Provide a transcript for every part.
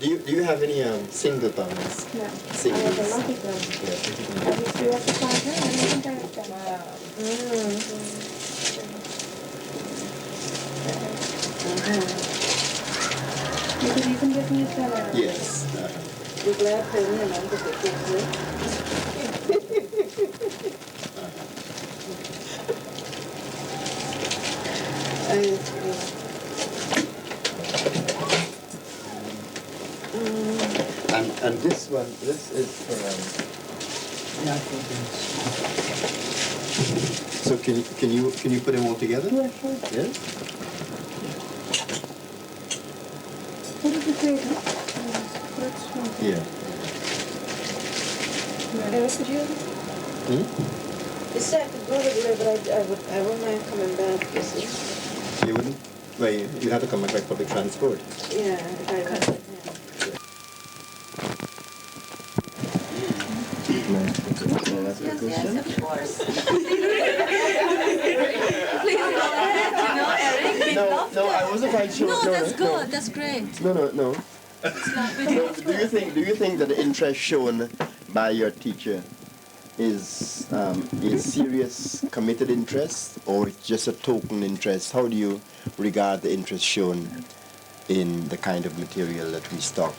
Do you have any singletons? No. Singles? I have a lot of them. Yeah. I used to at the partner, and I think I have done. Because you can get me a salad. Yes. We're glad to know that And this one, this is for So can you put them all together? Yeah, sure. Yes. What did you say? Yeah. could you? It's sad to go to but I wouldn't mind coming back, you see. You wouldn't? Well, you have to come back by public transport. Yeah, if I could. That's a question. Yes, of course. Please go ahead, Eric. No, I wasn't quite sure. No, that's good. That's great. No. Do you think that the interest shown by your teacher is a serious, committed interest, or it's just a token interest? How do you regard the interest shown in the kind of material that we stock?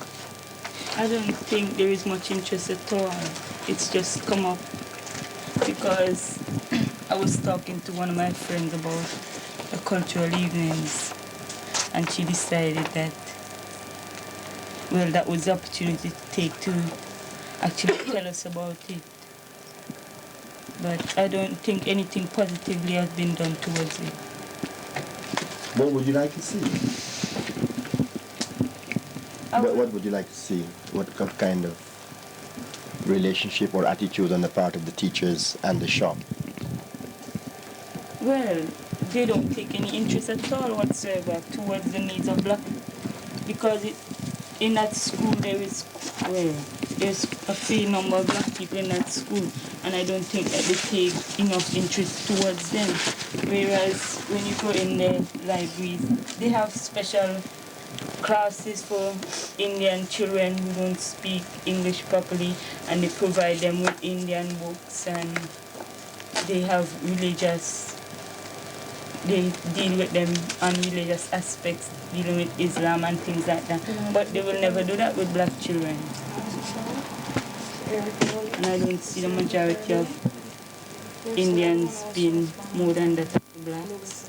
I don't think there is much interest at all. It's just come up because I was talking to one of my friends about the cultural evenings, and she decided that, well, that was the opportunity to take to actually tell us about it. But I don't think anything positively has been done towards it. What would you like to see? What would you like to see? What kind of relationship or attitude on the part of the teachers and the shop? Well, they don't take any interest at all whatsoever towards the needs of black people. Because in that school there's a fair number of black people in that school, and I don't think that they take enough interest towards them. Whereas when you go in the libraries, they have special classes for Indian children who don't speak English properly, and they provide them with Indian books, and they have they deal with them on religious aspects, dealing with Islam and things like that. But they will never do that with black children. And I don't see the majority of Indians being more than that of the blacks.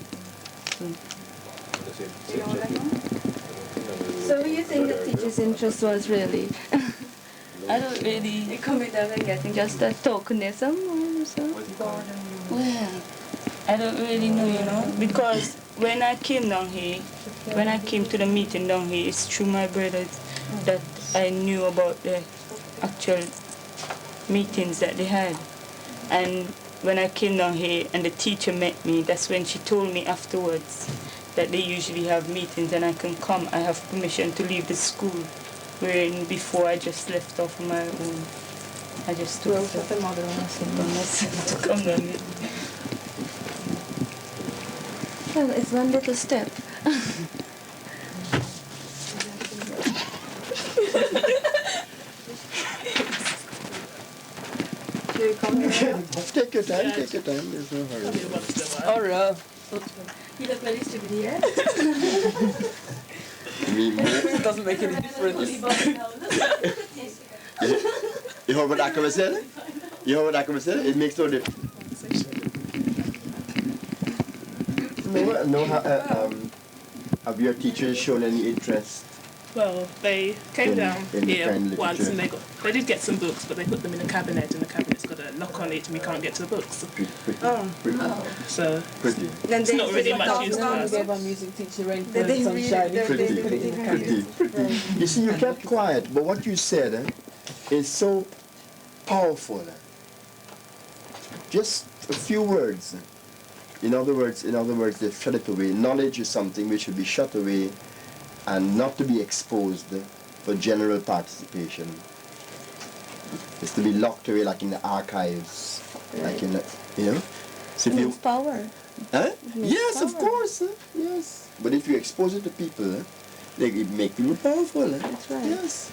So what do you think the teacher's interest was really? I don't really... They come in there and getting just a tokenism or so? Well, I don't really know, because when I came down here, when I came to the meeting down here, it's through my brothers that I knew about the actual meetings that they had. And when I came down here and the teacher met me, that's when she told me afterwards that they usually have meetings and I can come. I have permission to leave the school, wherein before I just left off on my own. I just took the mother to come down here. Well, it's one little step. Take your time, there's no hurry. Alright. You look very stupid here. It doesn't make any difference. You heard what Akama said? It makes no difference. Have your teachers shown any interest? Well, they came down in here the once and literature. they did get some books, but they put them in a cabinet and the cabinet's got a lock on it and we can't get to the books. Pretty. So Pretty. it's not really much use to us. music teacher right Pretty. You see, you kept quiet, but what you said is so powerful. Just a few words. In other words, they've shut it away. Knowledge is something which should be shut away and not to be exposed for general participation. It's to be locked away like in the archives, like in the, So if Means power. Huh? Means Yes, power. of course. Yes. But if you expose it to people, They make people powerful. That's right. Yes.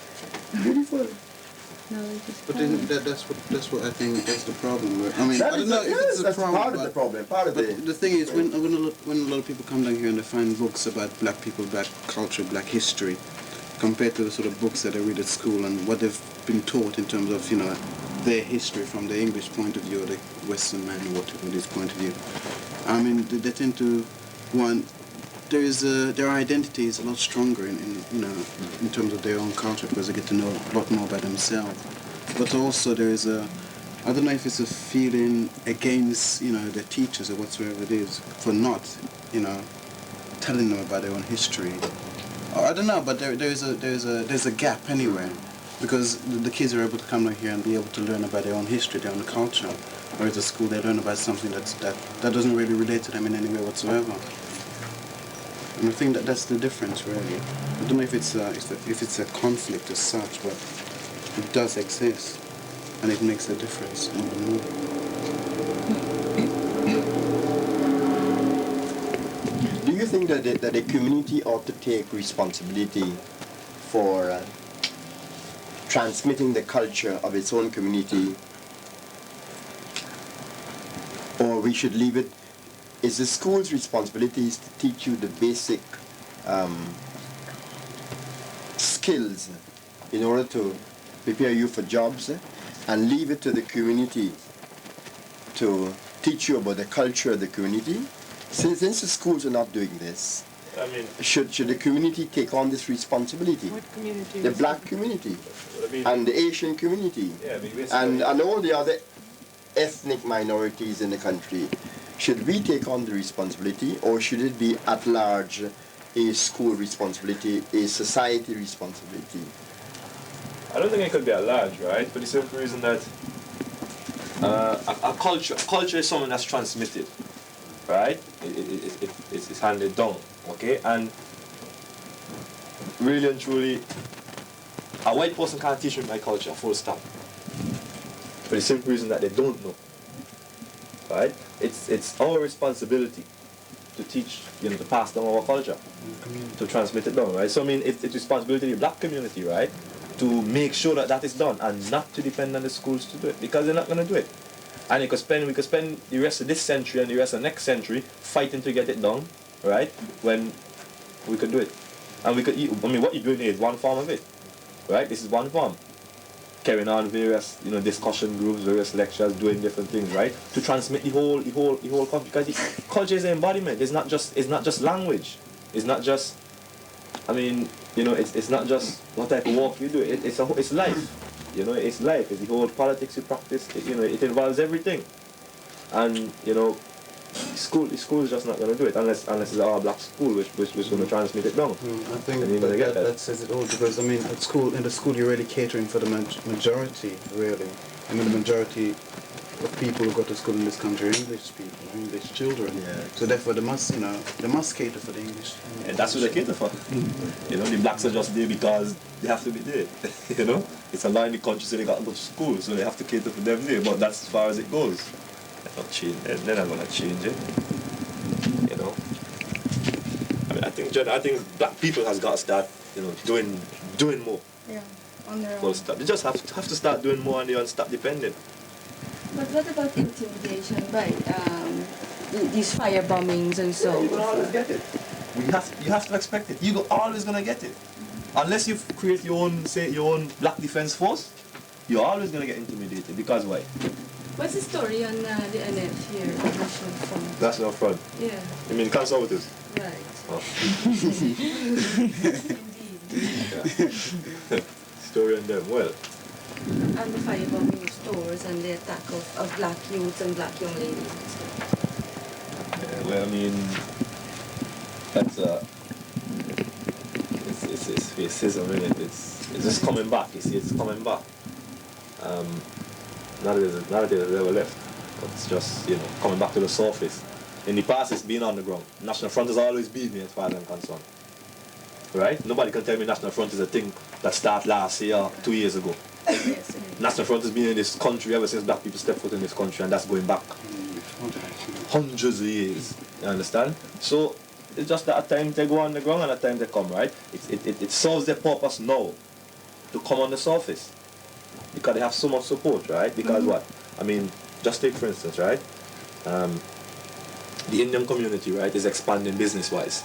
Beautiful. Knowledge is But power. then that's what I think that's the problem. I mean, I don't know if it's a that's problem. part of the problem. Part of But the the thing is, when a lot of people come down here and they find books about black people, black culture, black history, compared to the sort of books that they read at school and what they've been taught in terms of, their history from the English point of view or the Western man or whatever this point of view, I mean, they tend to want. Their identity is a lot stronger in terms of their own culture because they get to know a lot more about themselves. But also there is I don't know if it's a feeling against the teachers or whatsoever it is for not telling them about their own history. Or I don't know, but there's a gap anywhere because the kids are able to come down here and be able to learn about their own history, their own culture. Whereas at school they learn about something that doesn't really relate to them in any way whatsoever. And I think that's the difference, really. I don't know if it's a conflict as such, but it does exist, and it makes a difference. Do you think that the community ought to take responsibility for transmitting the culture of its own community, or we should leave it? Is the school's responsibility to teach you the basic skills in order to prepare you for jobs, and leave it to the community to teach you about the culture of the community? Since the schools are not doing this, I mean, should the community take on this responsibility? What community? The black community I mean, and the Asian community yeah, I mean, basically, and all the other ethnic minorities in the country. Should we take on the responsibility, or should it be at large a school responsibility, a society responsibility? I don't think it could be at large, right? For the simple reason that a culture is something that's transmitted, right? It's handed down, okay? And really and truly, a white person can't teach me my culture, full stop. For the simple reason that they don't know, right? It's our responsibility to teach, to pass down our culture, to transmit it down, right? So I mean, it's responsibility of the black community, right, to make sure that is done and not to depend on the schools to do it, because they're not going to do it. And we could spend the rest of this century and the rest of next century fighting to get it done, right? When we could do it, and we could. What you're doing here is one form of it, right? This is one form. Carrying on various, discussion groups, various lectures, doing different things, right? To transmit the whole culture, because culture is an embodiment. It's not just language. It's not just. It's not just what type of work you do. It's life. It's life. It's the whole politics you practice. It involves everything, and school is just not going to do it unless it's our black school which is going to transmit it down. I think that says it all, because in the school you're really catering for the majority, really. The majority of people who go to school in this country are English people, English children. Yeah. So therefore they must cater for the English. And that's what they cater for. The blacks are just there because they have to be there. It's a law in the country, so they got to go to school, so they have to cater for them there. But that's as far as it goes. They're not gonna change it. I think black people has got to start, doing more. Yeah, on their Full own. stop. They just have to start doing more on their own, stop depending. But what about intimidation by these fire bombings and so? You will always get it. You have to expect it. You're always gonna get it. Unless you create your own black defense force, you're always gonna get intimidated. Because why? What's the story on the NF here, the National Front? National Front. Yeah, You mean conservatives? right. Oh. Indeed. Story on them. Well, And the firebombing of stores and the attack of black youths and black young ladies and stuff. that's it's racism, isn't it? It's just coming back. You see, it's coming back. Not that it has ever left. But it's just coming back to the surface. In the past, it's been on the ground. National Front has always been me as far as I'm concerned. Right? Nobody can tell me National Front is a thing that started last year, 2 years ago. Yes, National Front has been in this country ever since black people stepped foot in this country, and that's going back hundreds of years. You understand? So It's just that at times they go on the ground and at times they come, right? It serves their purpose now to come on the surface because they have so much support, right? Because what? I mean, just take for instance, right? The Indian community, right, is expanding business-wise.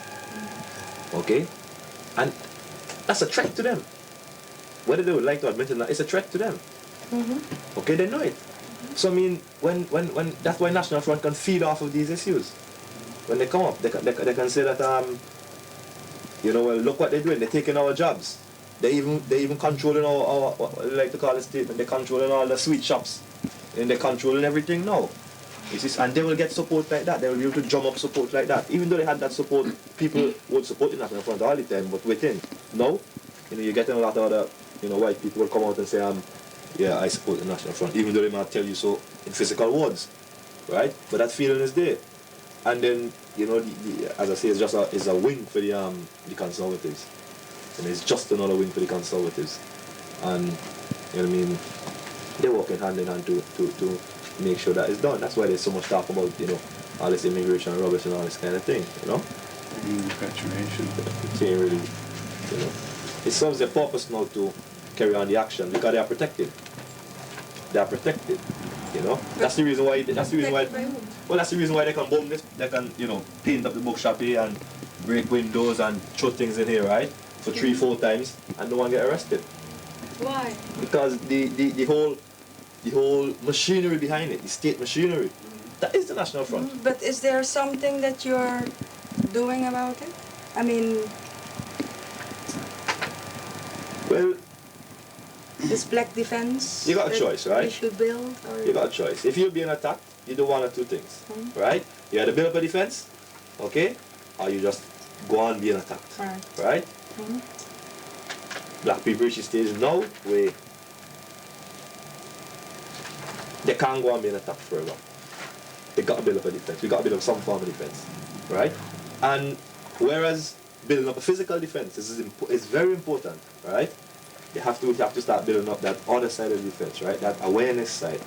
Okay? And that's a threat to them. Whether they would like to admit it or not, it's a threat to them. Okay, they know it. So I mean, when that's why National Front can feed off of these issues. When they come up, they can say that well, look what they're doing. They're taking our jobs. They even controlling our what they like to call a statement. They're controlling all the sweet shops, and they're controlling everything now. And they will get support like that. They will be able to drum up support like that. Even though they had that support, people would support the National Front all the time. But within, no, you're getting a lot of other white people will come out and say yeah, I support the National Front, even though they might tell you so in physical words, right? But that feeling is there. And then, as I say, it's a wing for the Conservatives. And it's just another wing for the Conservatives. And, they're working hand in hand to make sure that it's done. That's why there's so much talk about, all this immigration rubbish and all this kind of thing, Infatuation. It ain't really, it serves their purpose now to carry on the action because they are protected. They are protected. That's the reason why. Well, that's the reason why they can bomb this. They can, paint up the bookshop here and break windows and throw things in here, right? For 3-4 times, and no one get arrested. Why? Because the whole machinery behind it, the state machinery, that is the National Front. But is there something that you're doing about it? I mean, well, this black defense. You got a choice, right? We should build. Or You got a choice. If you're being attacked, you do one or two things, right? You either build up a defense, okay, or you just go on being attacked, right? Black people reach the stage now where they can't go on being attacked forever. They got to build up a defense. We got to build up some form of defense, right? And whereas building up a physical defense is very important, right? You have to start building up that other side of the defense, right? That awareness side,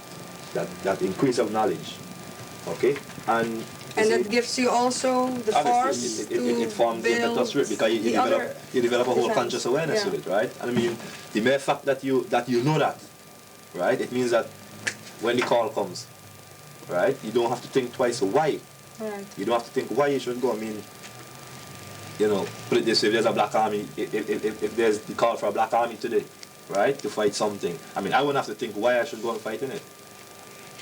that increase of knowledge, okay? And that gives you also the force it forms the build better spirit because you develop a whole conscious awareness with it, right? And I mean, the mere fact that you know that, right? It means that when the call comes, right? You don't have to think twice why. Right. You don't have to think why you should go. I mean, put it this way: if there's a black army, if there's the call for a black army today, right, to fight something, I mean, I wouldn't have to think why I should go and fight in it.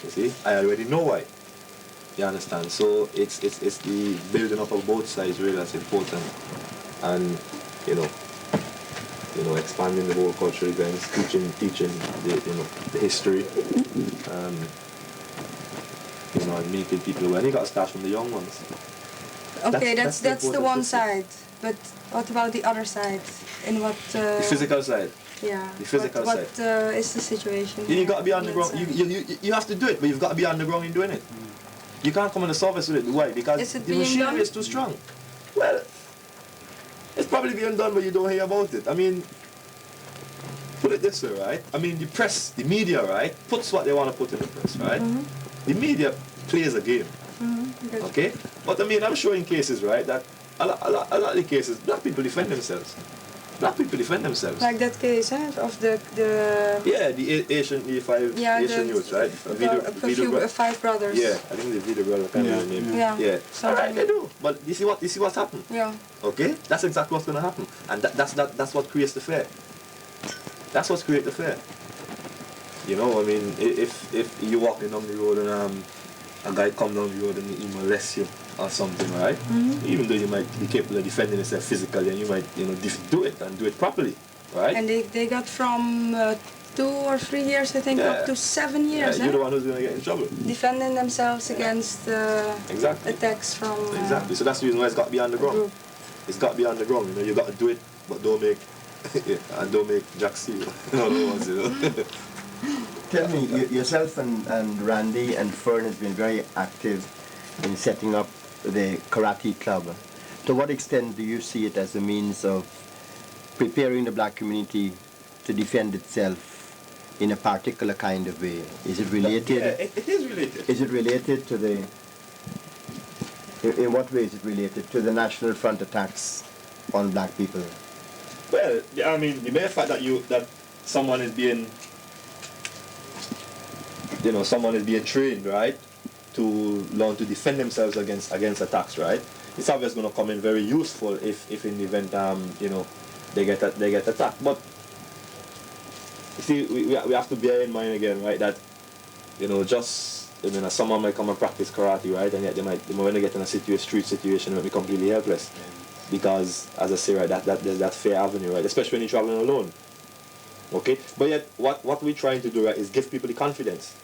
You see, I already know why. You understand? So it's the building up of both sides really that's important, and expanding the whole cultural events, teaching the history, and making people aware. And you got to start from the young ones. Okay, that's the one side. But what about the other side? In what? The physical side. Yeah. The physical what side. Is the situation? You got to be on the that ground. side? You have to do it, but you've got to be on the ground in doing it. You can't come on the surface with it. Why? Because the machinery is too strong. Well, it's probably being done, but you don't hear about it. I mean, put it this way, right? I mean, the press, the media, right, puts what they want to put in the press, right? The media plays a game, okay? But I mean, I'm sure in cases, right, that a lot of the cases, black people defend themselves. Black people defend themselves. Like that case, of the yeah, the Asian youths, right? Five brothers. Yeah, I think the video brother can't remember the name. Yeah. Alright, they do. But you see what's happened? Yeah. Okay? That's exactly what's gonna happen. And that's what creates the fear. That's what creates the fear. I mean, if you're walking down the road and a guy come down the road and he molest you or something, right? Even though you might be capable of defending yourself physically, and you might, do it and do it properly, right? And they got from 2 or 3 years, I think, up to 7 years. You're the one who's gonna get in trouble. Defending themselves against attacks from. Exactly. So that's the reason why it's got to be on the ground. It's got to be on the ground. You got to do it, but don't make Jack see you. Tell me, yourself and Randy and Fern has been very active in setting up the karate club. To what extent do you see it as a means of preparing the black community to defend itself in a particular kind of way? Is it related? Yeah, it is related. Is it related to the In what way is it related to the National Front attacks on black people? Well, I mean, the mere fact that someone is being, someone is being trained, right, to learn to defend themselves against attacks, right? It's obviously going to come in very useful if in the event, they get attacked. But you see, we have to bear in mind again, right, that someone might come and practice karate, right, and yet when they get in a street situation, they might be completely helpless. Because, as I say, right, there's that fair avenue, right, especially when you're traveling alone. Okay? But yet, what we're trying to do, right, is give people the confidence.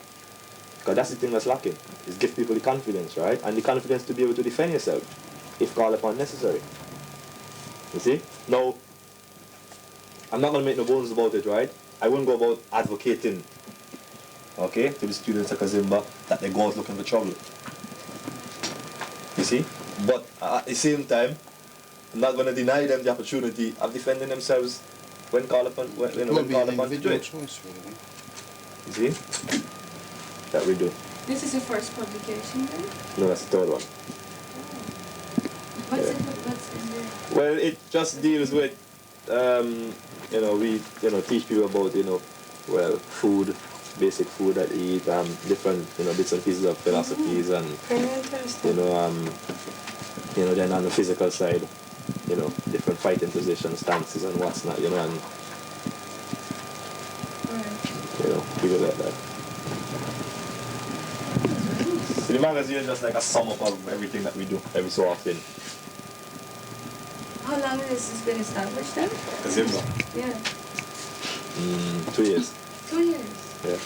Because that's the thing that's lacking, is give people the confidence, right, and the confidence to be able to defend yourself, if called upon necessary. You see? Now, I'm not going to make no bones about it, right? I wouldn't go about advocating, okay, to the students at Kazimba that they go out looking for trouble. You see? But at the same time, I'm not going to deny them the opportunity of defending themselves when called upon, when called upon to do it. Choice, really. You see? That we do. This is your first publication then? No, that's the third one. What's in there? Well, it just deals with, we teach people about, food, basic food that they eat, different, bits and pieces of philosophies and, Very interesting. then on the physical side, different fighting positions, stances and what's not, and, people like that. So the magazine is just like a sum up of everything that we do every so often. How long has this been established then? Kazimba. Yeah. 2 years. 2 years. Yeah.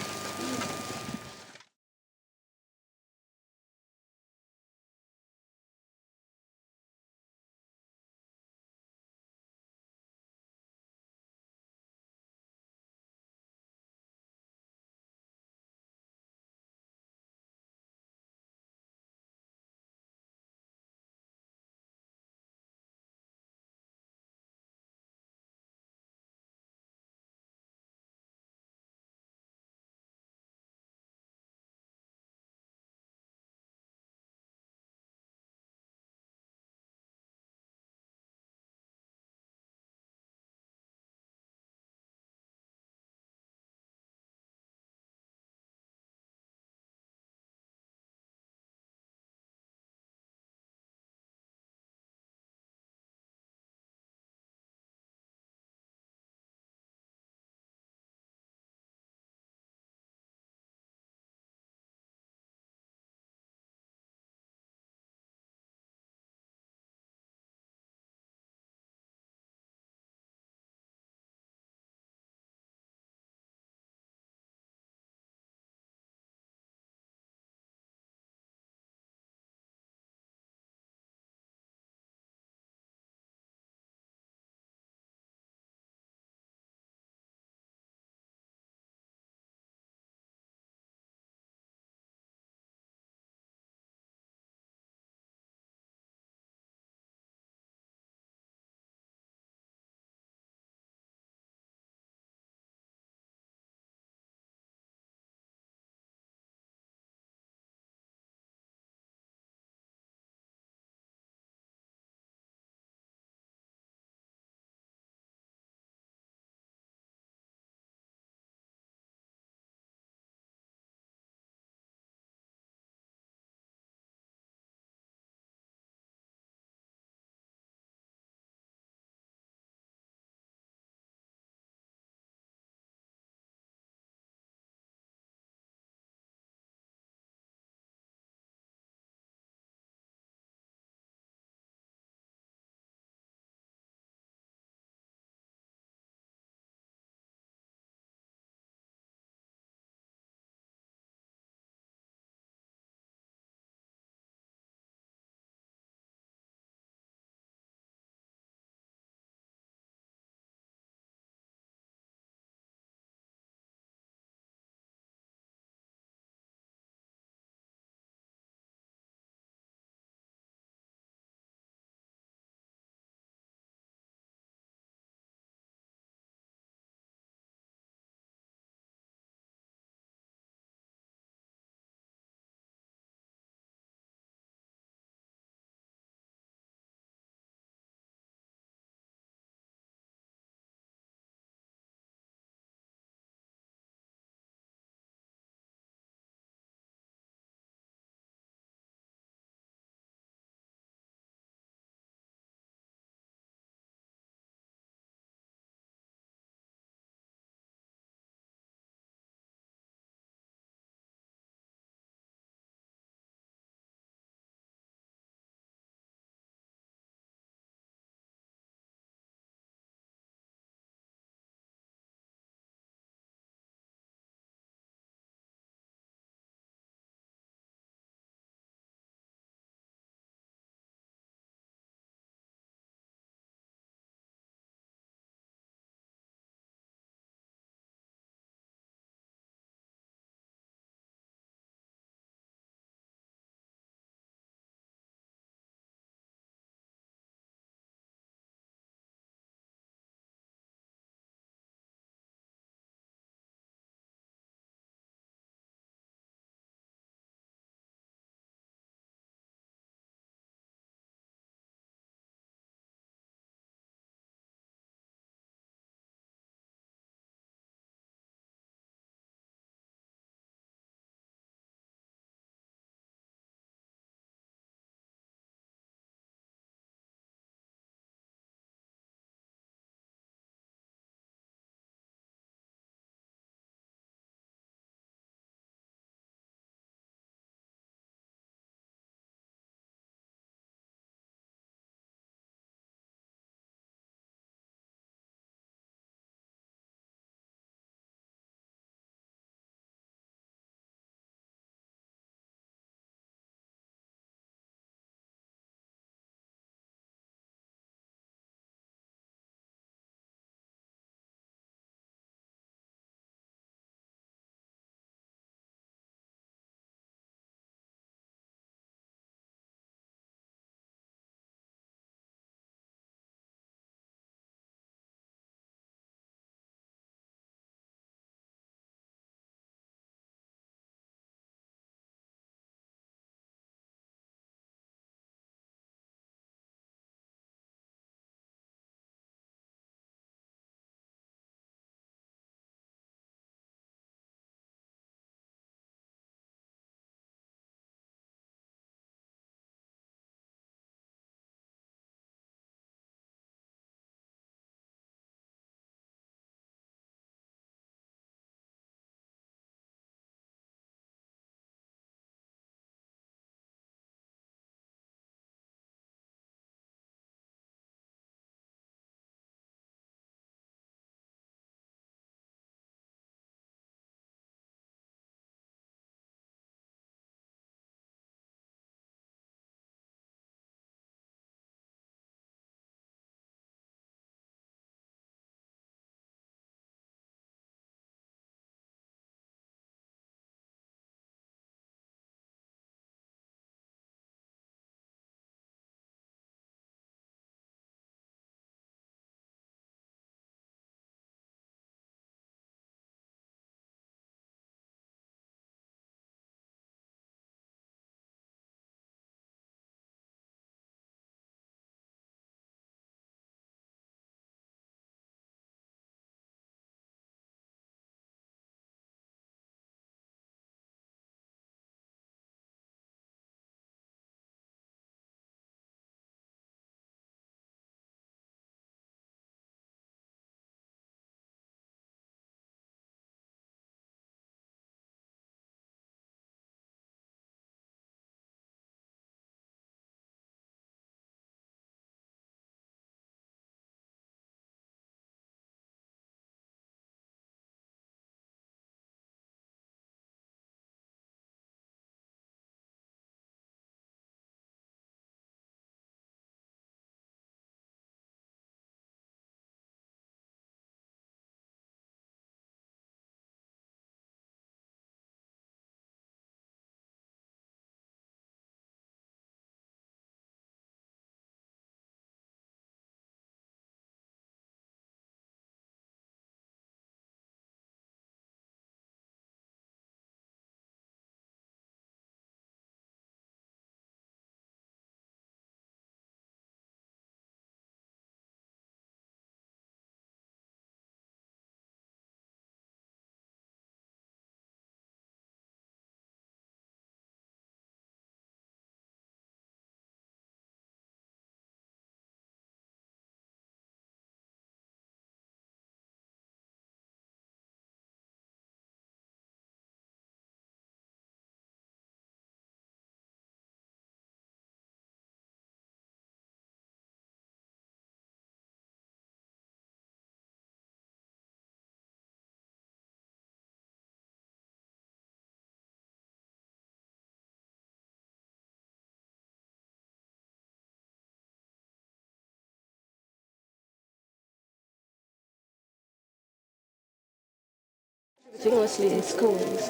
Mostly in schools.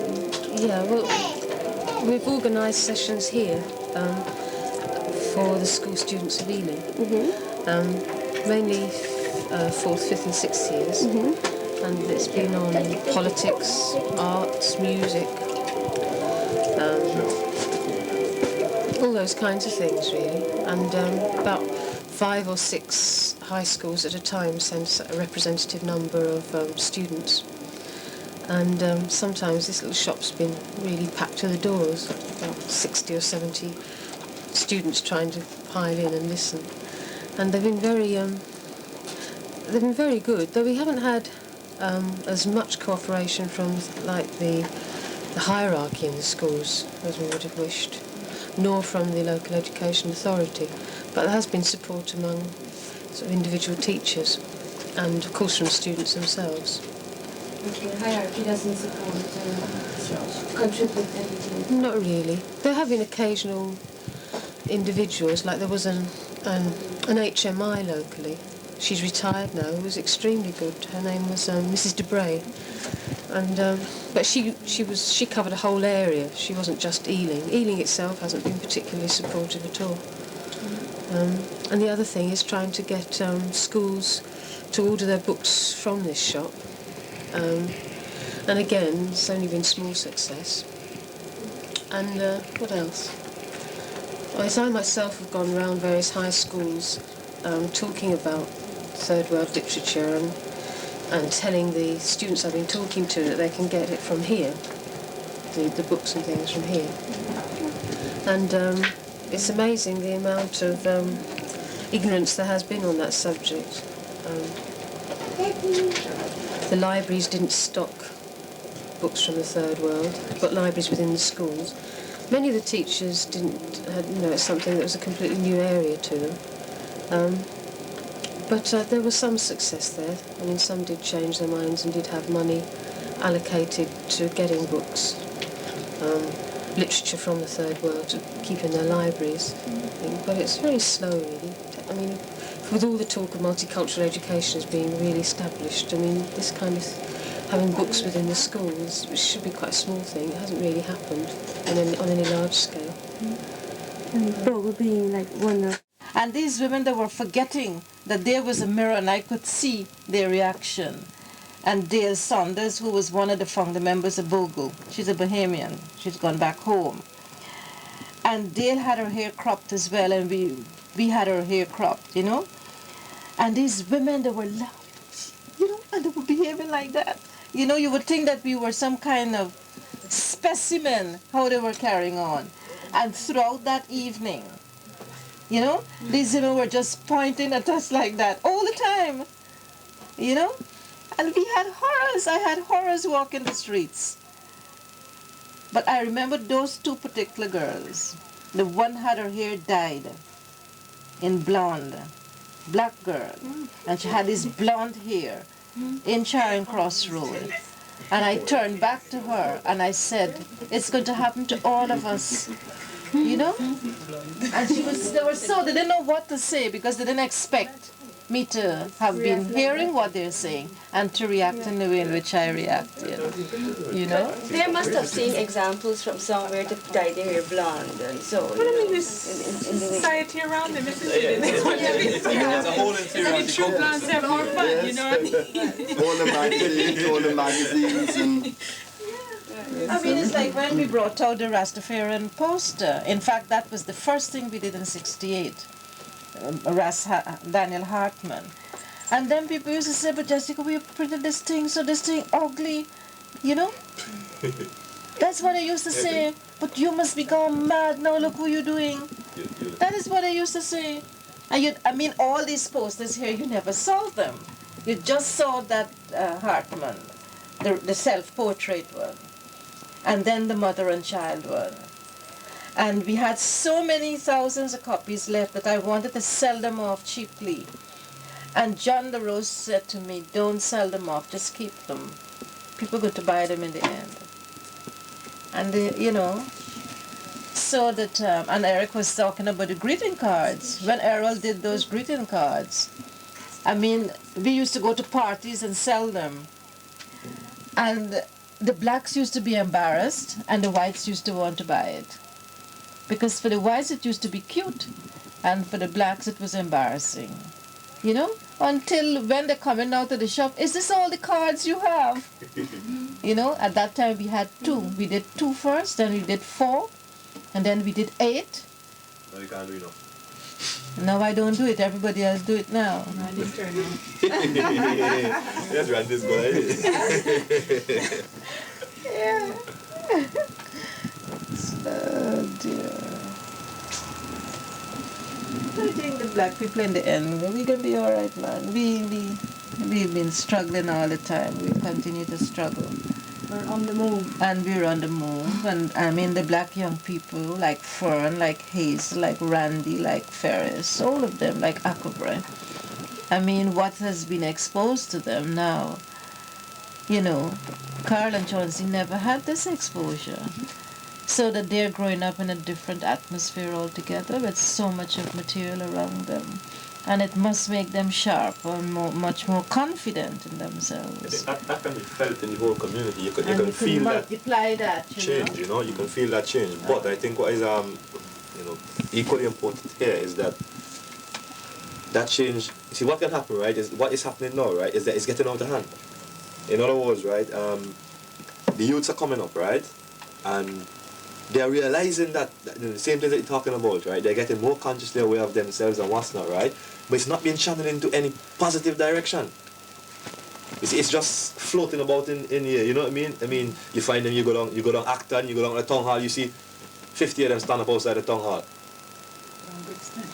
Yeah, well, we've organised sessions here for the school students of Ealing. Mainly 4th, 5th and 6th years. And it's been on politics, arts, music, all those kinds of things really. And about 5 or 6 high schools at a time send a representative number of students. And sometimes this little shop's been really packed to the doors, about 60 or 70 students trying to pile in and listen. And they've been very good, though we haven't had as much cooperation from like the hierarchy in the schools as we would have wished, nor from the local education authority. But there has been support among sort of individual teachers and of course from students themselves. Okay, hierarchy doesn't support contribute anything? Not really. There have been occasional individuals, like there was an HMI locally. She's retired now. It was extremely good. Her name was Mrs. Debray, and but she covered a whole area. She wasn't just Ealing. Ealing itself hasn't been particularly supportive at all. And the other thing is trying to get schools to order their books from this shop. And again, it's only been small success. And what else? Well, I myself have gone around various high schools talking about Third World literature and telling the students I've been talking to that they can get it from here, the books and things from here. And it's amazing the amount of ignorance there has been on that subject. The libraries didn't stock books from the Third World, but libraries within the schools. Many of the teachers it's something that was a completely new area to them. But there was some success there. I mean, some did change their minds and did have money allocated to getting books, literature from the Third World to keep in their libraries. But it's very slow, really. I mean, with all the talk of multicultural education as being really established, I mean, this kind of having books within the schools, which should be quite a small thing, it hasn't really happened on any large scale. And Bogle being like one of... And these women, they were forgetting that there was a mirror, and I could see their reaction. And Dale Saunders, who was one of the founder members of Bogle, she's a Bahamian, she's gone back home. And Dale had her hair cropped as well, and we had her hair cropped, you know. And these women, they were laughing, you know, and they were behaving like that. You know, you would think that we were some kind of specimen, how they were carrying on. And throughout that evening, you know, these women were just pointing at us like that all the time, you know. And we had horrors. I had horrors walking the streets. But I remember those 2 particular girls. The one had her hair dyed in blonde, black girl, and she had this blonde hair in Charing Cross Road. And I turned back to her and I said, it's going to happen to all of us, you know? And they didn't know what to say because they didn't expect me to have been hearing what they're saying and to react in the way in which I reacted, you know? They must have seen examples from somewhere to dye their hair blonde and so. But I mean, this society around them, isn't it? It's a whole Maybe true blondes have more fun, you know what I mean? All the magazines and... I mean, it's like when we brought out the Rastafarian poster. In fact, that was the first thing we did in '68. Daniel Hartman. And then people used to say, but Jessica, we printed this thing, so this thing ugly, you know? That's what I used to say. But you must be gone mad now, look what you're doing. That is what I used to say. And I mean, all these posters here, you never saw them. You just saw that Hartman, the self-portrait one. And then the mother and child one. And we had so many thousands of copies left that I wanted to sell them off cheaply. And John LaRose said to me, don't sell them off, just keep them. People are going to buy them in the end. And, you know, so that, and Eric was talking about the greeting cards. When Errol did those greeting cards, I mean, we used to go to parties and sell them. And the blacks used to be embarrassed and the whites used to want to buy it. Because for the whites it used to be cute and for the blacks it was embarrassing. You know? Until when they're coming out of the shop, is this all the cards you have? You know, at that time we had 2. We did 2 first, then we did 4, and then we did 8. No, you can't do it now. No, I don't do it. Everybody else do it now. I didn't turn on. Let's run this guy. Yeah. Oh dear. I think the black people in the end, we're gonna be all right, man. We've been struggling all the time. We continue to struggle. We're on the move. And we're on the move. And I mean, the black young people like Fern, like Hayes, like Randy, like Ferris, all of them, like Akabra. I mean, what has been exposed to them now? You know, Carl and Chauncey never had this exposure. So that they're growing up in a different atmosphere altogether with so much of material around them. And it must make them sharp and much more confident in themselves. That can be felt in the whole community. You can feel multiply that change, you know, you can feel that change. But I think what is equally important here is that change, see what can happen, right, is what is happening now, right, is that it's getting out of hand. In other words, right, the youths are coming up, right, and they're realizing that the same thing that you're talking about, right? They're getting more consciously aware of themselves and what's not, right? But it's not being channeled into any positive direction. You see, it's just floating about in here, you know what I mean? I mean, you find them, you go down Acton, you go down the town hall, you see 50 of them stand up outside the town hall.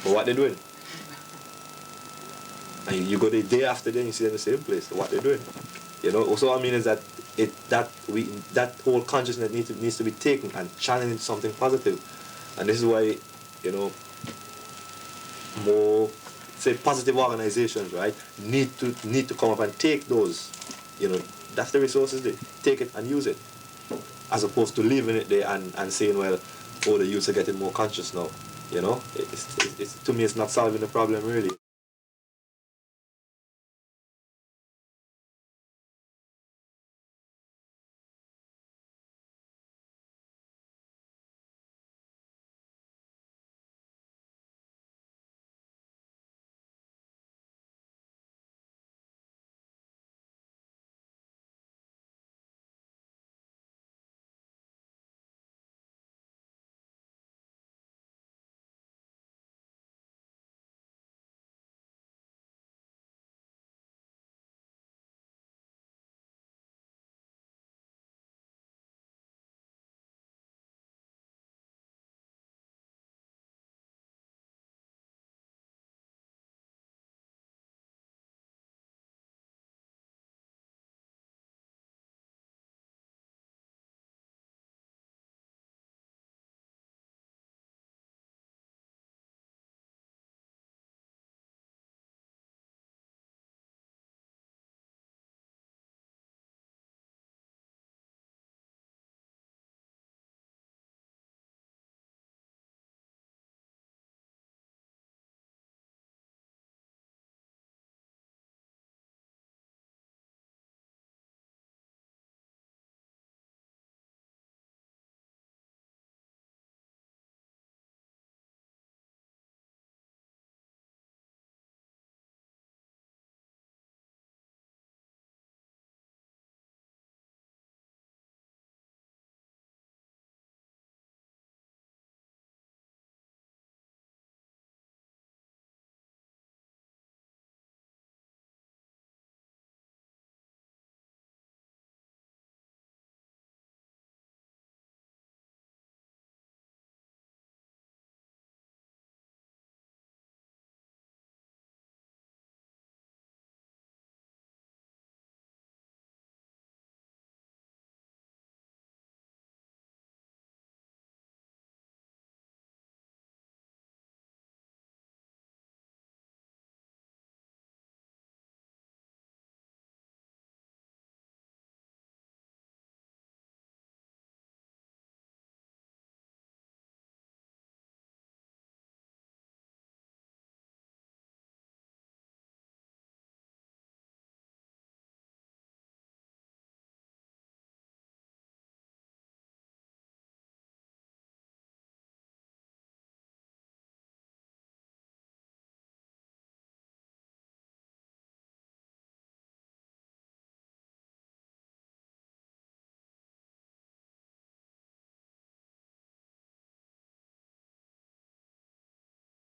But what they doing? And you go the day after then, you see them in the same place. So what they're doing? You know, also what I mean is that that whole consciousness needs to be taken and channeled into something positive. And this is why, you know, more, say, positive organizations, right, need to come up and take those, you know, that's the resources they take it and use it, as opposed to leaving it there and saying, well, oh, the youths are getting more conscious now. You know, it's to me it's not solving the problem really.